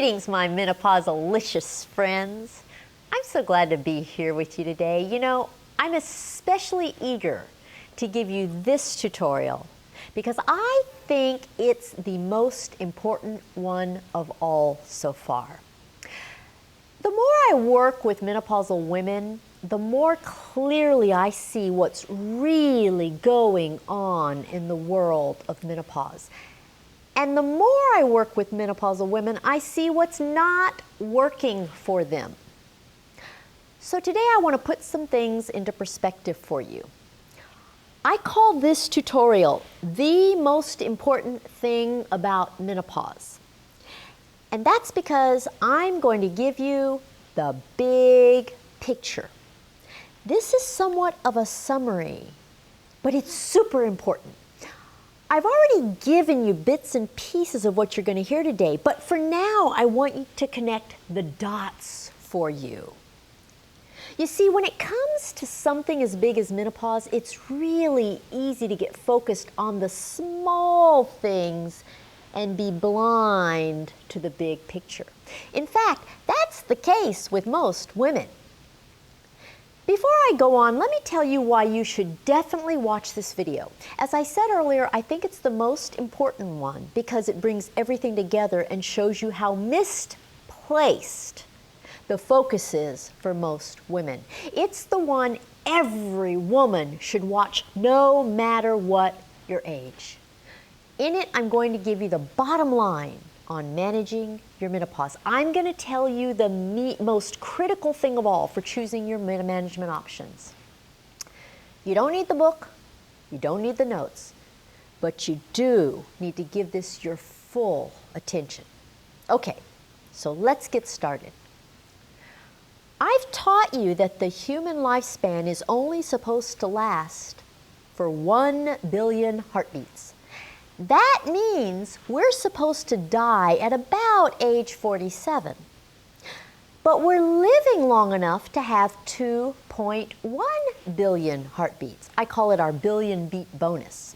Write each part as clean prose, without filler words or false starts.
Greetings, my menopausalicious friends. I'm so glad to be here with you today. You know, I'm especially eager to give you this tutorial because I think it's the most important one of all so far. The more I work with menopausal women, the more clearly I see what's really going on in the world of menopause. And the more I work with menopausal women, I see what's not working for them. So today I want to put some things into perspective for you. I call this tutorial the most important thing about menopause. And that's because I'm going to give you the big picture. This is somewhat of a summary, but it's super important. I've already given you bits and pieces of what you're going to hear today, but for now, I want you to connect the dots for you. You see, when it comes to something as big as menopause, it's really easy to get focused on the small things and be blind to the big picture. In fact, that's the case with most women. Before I go on, let me tell you why you should definitely watch this video. As I said earlier, I think it's the most important one because it brings everything together and shows you how misplaced the focus is for most women. It's the one every woman should watch no matter what your age. In it, I'm going to give you the bottom line on managing your menopause. I'm going to tell you the most critical thing of all for choosing your management options. You don't need the book, you don't need the notes, but you do need to give this your full attention. Okay, so let's get started. I've taught you that the human lifespan is only supposed to last for 1 billion heartbeats. That means we're supposed to die at about age 47. But we're living long enough to have 2.1 billion heartbeats. I call it our billion beat bonus.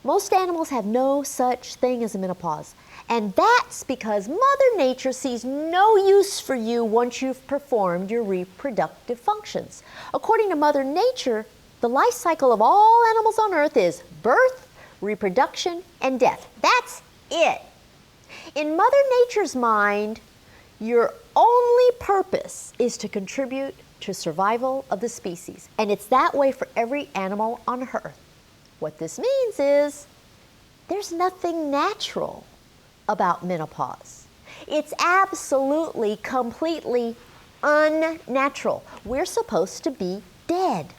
Most animals have no such thing as a menopause. And that's because Mother Nature sees no use for you once you've performed your reproductive functions. According to Mother Nature, the life cycle of all animals on Earth is birth, reproduction, and death. That's it. In Mother Nature's mind, your only purpose is to contribute to survival of the species. And it's that way for every animal on Earth. What this means is there's nothing natural about menopause. It's absolutely, completely unnatural. We're supposed to be dead.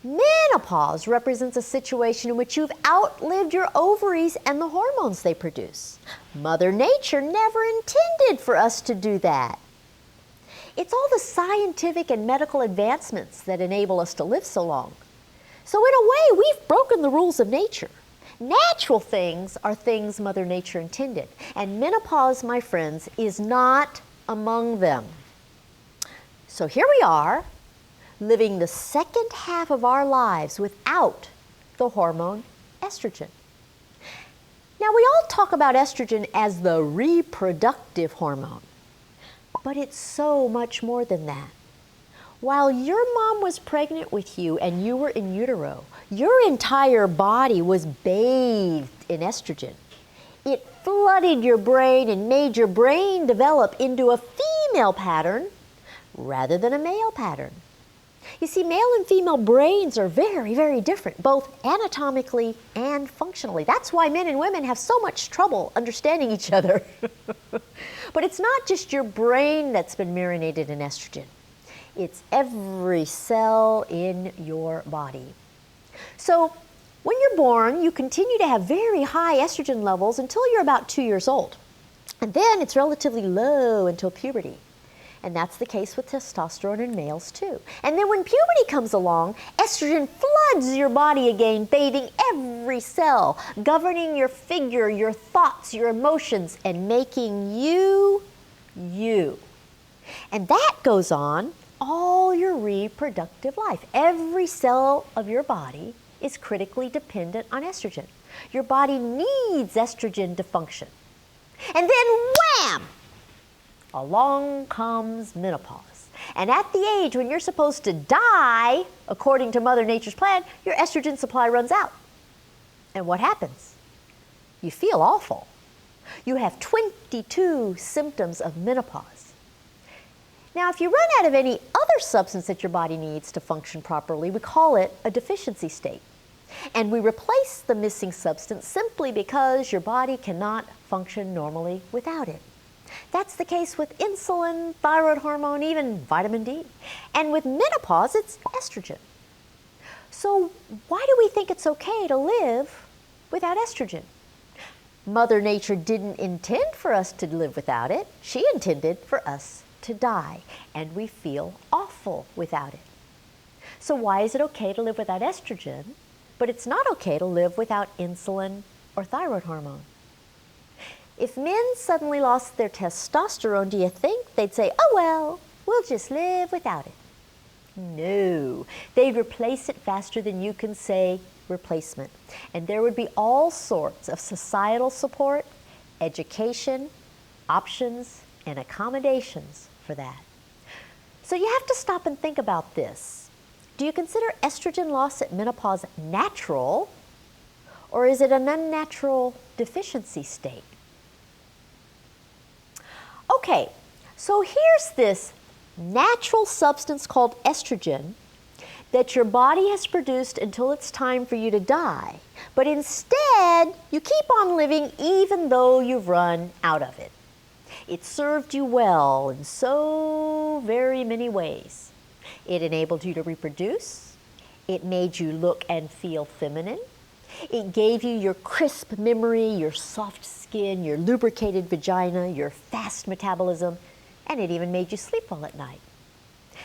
Menopause represents a situation in which you've outlived your ovaries and the hormones they produce. Mother Nature never intended for us to do that. It's all the scientific and medical advancements that enable us to live so long. So in a way, we've broken the rules of nature. Natural things are things Mother Nature intended, and menopause, my friends, is not among them. So here we are, living the second half of our lives without the hormone estrogen. Now, we all talk about estrogen as the reproductive hormone, but it's so much more than that. While your mom was pregnant with you and you were in utero, your entire body was bathed in estrogen. It flooded your brain and made your brain develop into a female pattern rather than a male pattern. You see, male and female brains are very, very different, both anatomically and functionally. That's why men and women have so much trouble understanding each other. But it's not just your brain that's been marinated in estrogen. It's every cell in your body. So when you're born, you continue to have very high estrogen levels until you're about 2 years old. And then it's relatively low until puberty. And that's the case with testosterone in males too. And then when puberty comes along, estrogen floods your body again, bathing every cell, governing your figure, your thoughts, your emotions, and making you, you. And that goes on all your reproductive life. Every cell of your body is critically dependent on estrogen. Your body needs estrogen to function. And then wham! Along comes menopause. And at the age when you're supposed to die, according to Mother Nature's plan, your estrogen supply runs out. And what happens? You feel awful. You have 22 symptoms of menopause. Now, if you run out of any other substance that your body needs to function properly, we call it a deficiency state. And we replace the missing substance simply because your body cannot function normally without it. That's the case with insulin, thyroid hormone, even vitamin D. And with menopause, it's estrogen. So why do we think it's okay to live without estrogen? Mother Nature didn't intend for us to live without it. She intended for us to die, and we feel awful without it. So why is it okay to live without estrogen, but it's not okay to live without insulin or thyroid hormone? If men suddenly lost their testosterone, do you think they'd say, oh well, we'll just live without it? No, they'd replace it faster than you can say replacement. And there would be all sorts of societal support, education, options, and accommodations for that. So you have to stop and think about this. Do you consider estrogen loss at menopause natural, or is it an unnatural deficiency state? Okay, so here's this natural substance called estrogen that your body has produced until it's time for you to die. But instead, you keep on living even though you've run out of it. It served you well in so very many ways. It enabled you to reproduce. It made you look and feel feminine. It gave you your crisp memory, your soft skin, your lubricated vagina, your fast metabolism, and it even made you sleep well at night.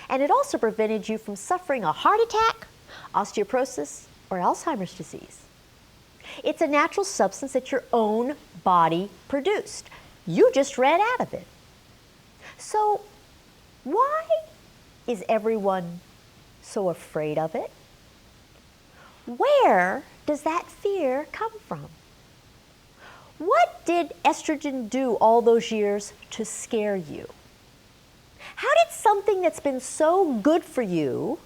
And it also prevented you from suffering a heart attack, osteoporosis, or Alzheimer's disease. It's a natural substance that your own body produced. You just ran out of it. So why is everyone so afraid of it? Where does that fear come from? What did estrogen do all those years to scare you? How did something that's been so good for you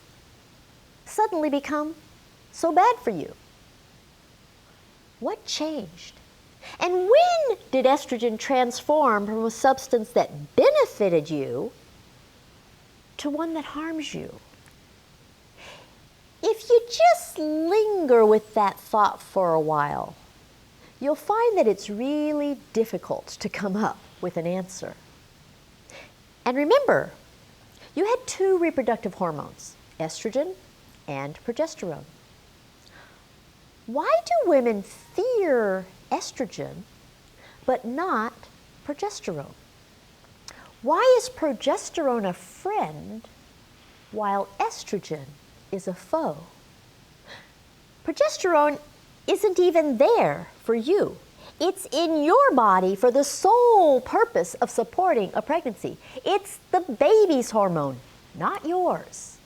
suddenly become so bad for you? What changed? And when did estrogen transform from a substance that benefited you to one that harms you? If you just linger with that thought for a while, you'll find that it's really difficult to come up with an answer. And remember, you had two reproductive hormones, estrogen and progesterone. Why do women fear estrogen but not progesterone? Why is progesterone a friend while estrogen is a foe? Progesterone isn't even there for you. It's in your body for the sole purpose of supporting a pregnancy. It's the baby's hormone, not yours.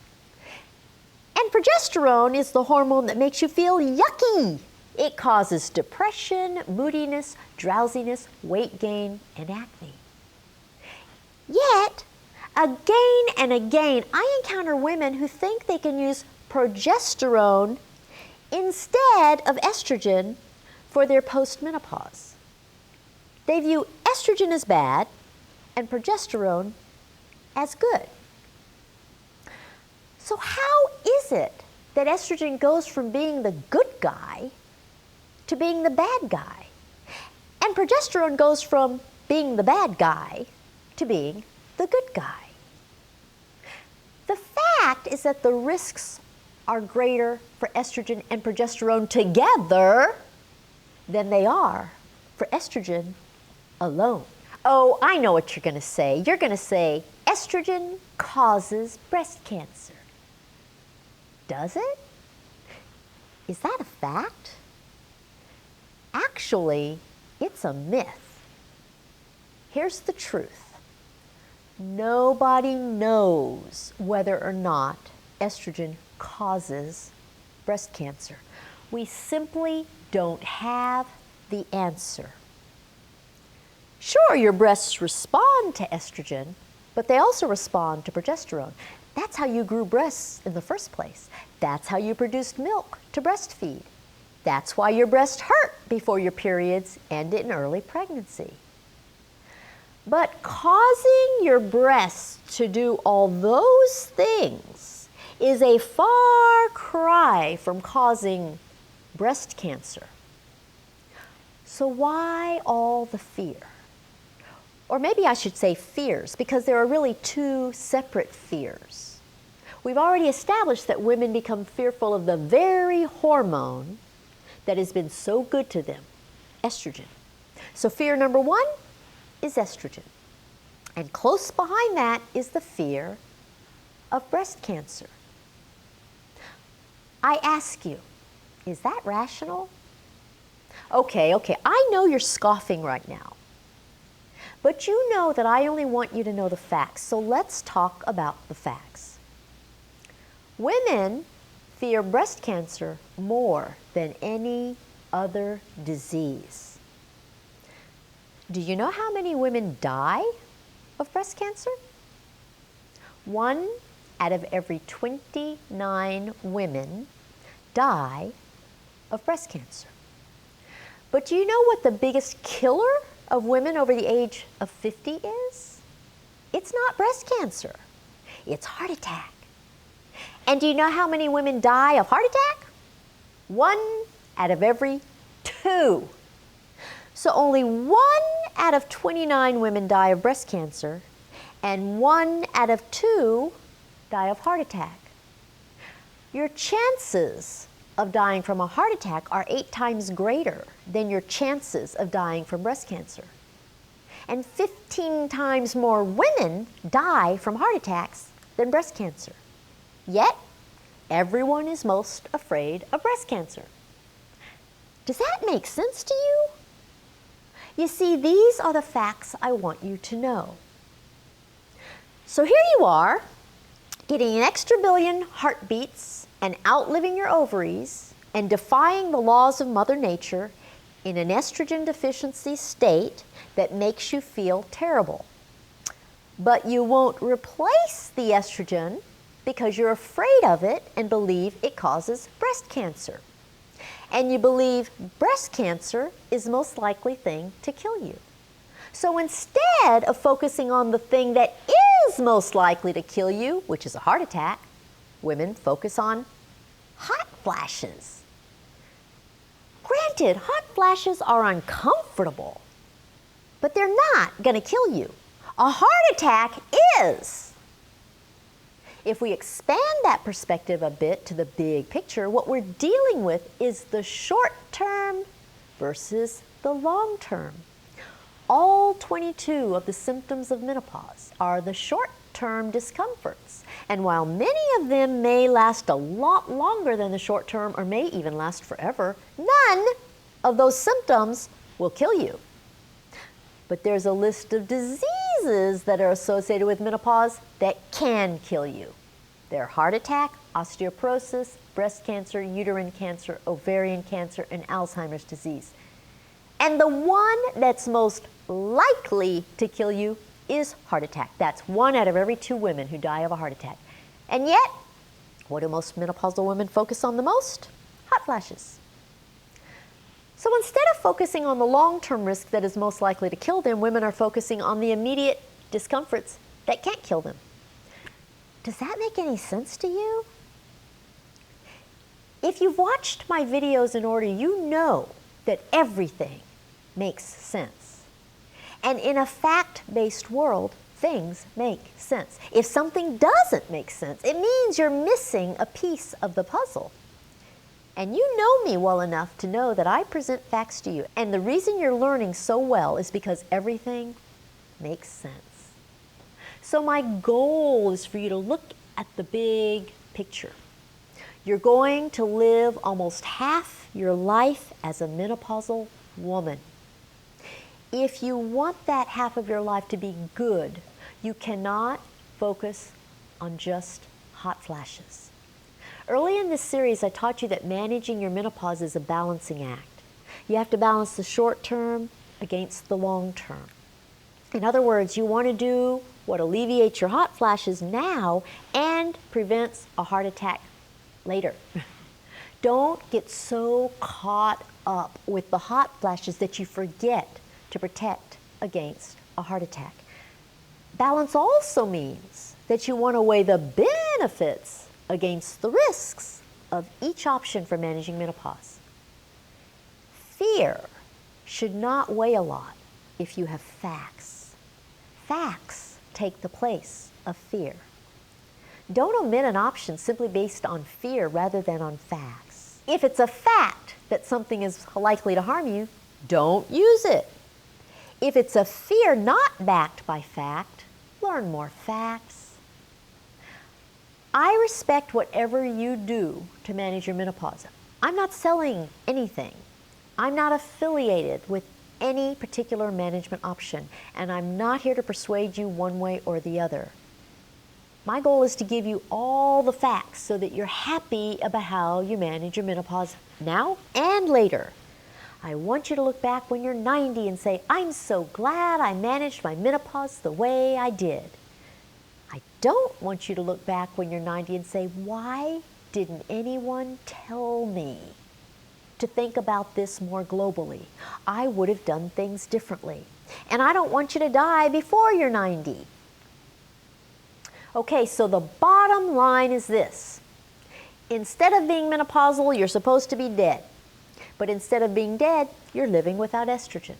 And progesterone is the hormone that makes you feel yucky. It causes depression, moodiness, drowsiness, weight gain, and acne. Yet, again and again, I encounter women who think they can use progesterone instead of estrogen for their postmenopause. They view estrogen as bad and progesterone as good. So how is it that estrogen goes from being the good guy to being the bad guy? And progesterone goes from being the bad guy to being the good guy. The fact is that the risks are greater for estrogen and progesterone together than they are for estrogen alone. Oh, I know what you're going to say. You're going to say estrogen causes breast cancer. Does it? Is that a fact? Actually, it's a myth. Here's the truth. Nobody knows whether or not estrogen causes breast cancer. We simply don't have the answer. Sure, your breasts respond to estrogen, but they also respond to progesterone. That's how you grew breasts in the first place. That's how you produced milk to breastfeed. That's why your breasts hurt before your periods and in early pregnancy. But causing your breasts to do all those things is a far cry from causing breast cancer. So why all the fear? Or maybe I should say fears, because there are really two separate fears. We've already established that women become fearful of the very hormone that has been so good to them, estrogen. So fear number one is estrogen. And close behind that is the fear of breast cancer. I ask you, is that rational? Okay, I know you're scoffing right now. But you know that I only want you to know the facts, so let's talk about the facts. Women fear breast cancer more than any other disease. Do you know how many women die of breast cancer? 1 out of every 29 women die of breast cancer. But do you know what the biggest killer of women over the age of 50 is? It's not breast cancer, it's heart attack. And do you know how many women die of heart attack? 1 out of every 2. So only 1 out of 29 women die of breast cancer, and 1 out of 2 die of heart attack. Your chances of dying from a heart attack are 8 times greater than your chances of dying from breast cancer. And 15 times more women die from heart attacks than breast cancer. Yet, everyone is most afraid of breast cancer. Does that make sense to you? You see, these are the facts I want you to know. So here you are, getting an extra billion heartbeats and outliving your ovaries and defying the laws of Mother Nature in an estrogen deficiency state that makes you feel terrible. But you won't replace the estrogen because you're afraid of it and believe it causes breast cancer. And you believe breast cancer is the most likely thing to kill you. So instead of focusing on the thing that is most likely to kill you, which is a heart attack, women focus on hot flashes. Granted, hot flashes are uncomfortable, but they're not going to kill you. A heart attack is. If we expand that perspective a bit to the big picture, what we're dealing with is the short term versus the long term. All 22 of the symptoms of menopause are the short-term discomforts. And while many of them may last a lot longer than the short term or may even last forever, none of those symptoms will kill you. But there's a list of diseases that are associated with menopause that can kill you. They're heart attack, osteoporosis, breast cancer, uterine cancer, ovarian cancer, and Alzheimer's disease. And the one that's most likely to kill you is heart attack. That's 1 out of every 2 women who die of a heart attack. And yet, what do most menopausal women focus on the most? Hot flashes. So instead of focusing on the long-term risk that is most likely to kill them, women are focusing on the immediate discomforts that can't kill them. Does that make any sense to you? If you've watched my videos in order, you know that everything makes sense. And in a fact-based world, things make sense. If something doesn't make sense, it means you're missing a piece of the puzzle. And you know me well enough to know that I present facts to you. And the reason you're learning so well is because everything makes sense. So my goal is for you to look at the big picture. You're going to live almost half your life as a menopausal woman. If you want that half of your life to be good, you cannot focus on just hot flashes. Early in this series, I taught you that managing your menopause is a balancing act. You have to balance the short term against the long term. In other words, you want to do what alleviates your hot flashes now and prevents a heart attack later. Don't get so caught up with the hot flashes that you forget to protect against a heart attack. Balance also means that you want to weigh the benefits against the risks of each option for managing menopause. Fear should not weigh a lot if you have facts. Facts take the place of fear. Don't omit an option simply based on fear rather than on facts. If it's a fact that something is likely to harm you, don't use it. If it's a fear not backed by fact, learn more facts. I respect whatever you do to manage your menopause. I'm not selling anything. I'm not affiliated with any particular management option, and I'm not here to persuade you one way or the other. My goal is to give you all the facts so that you're happy about how you manage your menopause now and later. I want you to look back when you're 90 and say, I'm so glad I managed my menopause the way I did. I don't want you to look back when you're 90 and say, why didn't anyone tell me to think about this more globally? I would have done things differently. And I don't want you to die before you're 90. Okay, so the bottom line is this. Instead of being menopausal, you're supposed to be dead. But instead of being dead, you're living without estrogen.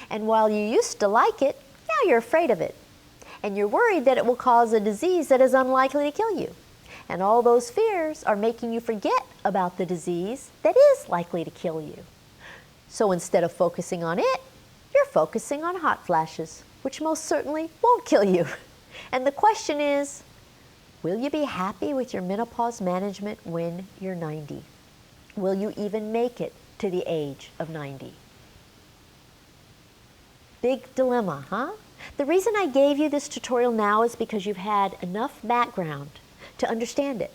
And while you used to like it, now you're afraid of it. And you're worried that it will cause a disease that is unlikely to kill you. And all those fears are making you forget about the disease that is likely to kill you. So instead of focusing on it, you're focusing on hot flashes, which most certainly won't kill you. And the question is, will you be happy with your menopause management when you're 90? Will you even make it to the age of 90? Big dilemma, huh? The reason I gave you this tutorial now is because you've had enough background to understand it.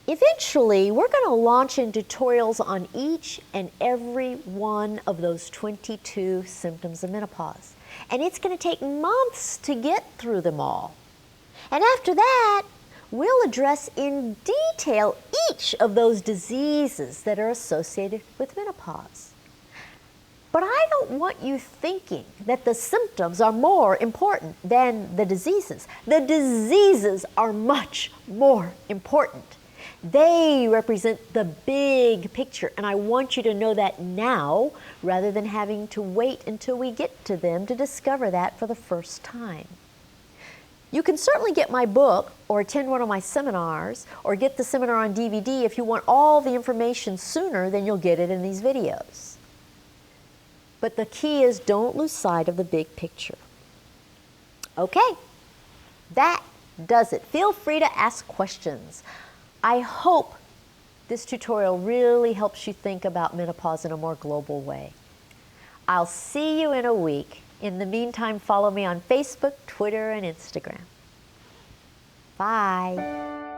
Eventually, we're going to launch in tutorials on each and every one of those 22 symptoms of menopause. And it's going to take months to get through them all. And after that, we'll address in detail each of those diseases that are associated with menopause. But I don't want you thinking that the symptoms are more important than the diseases. The diseases are much more important. They represent the big picture, and I want you to know that now rather than having to wait until we get to them to discover that for the first time. You can certainly get my book or attend one of my seminars or get the seminar on DVD if you want all the information sooner than you'll get it in these videos. But the key is don't lose sight of the big picture. Okay, that does it. Feel free to ask questions. I hope this tutorial really helps you think about menopause in a more global way. I'll see you in a week. In the meantime, follow me on Facebook, Twitter, and Instagram. Bye.